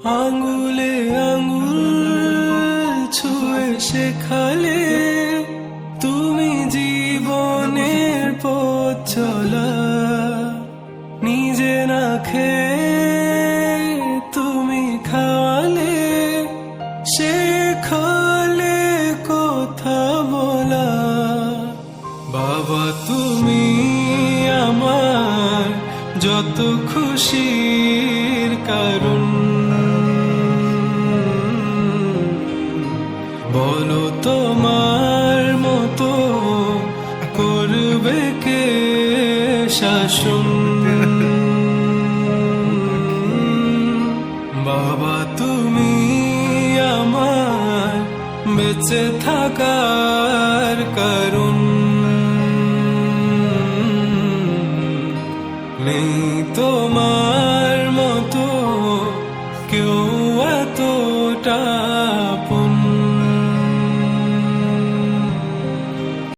আঙ্গুলে আঙ্গুল ছুঁয়ে শেখালে তুমি জীবনের পথ চলা। নিজে না খেয়ে তুমি খাওয়ালে, শেখালে কথা বলা। বাবা তুমি আমার যত খুশির কারণ, বলো তোমার মতো করবে কে শাসন। বাবা তুমি আমার বেঁচে থাকার কারণ, নেই তোমার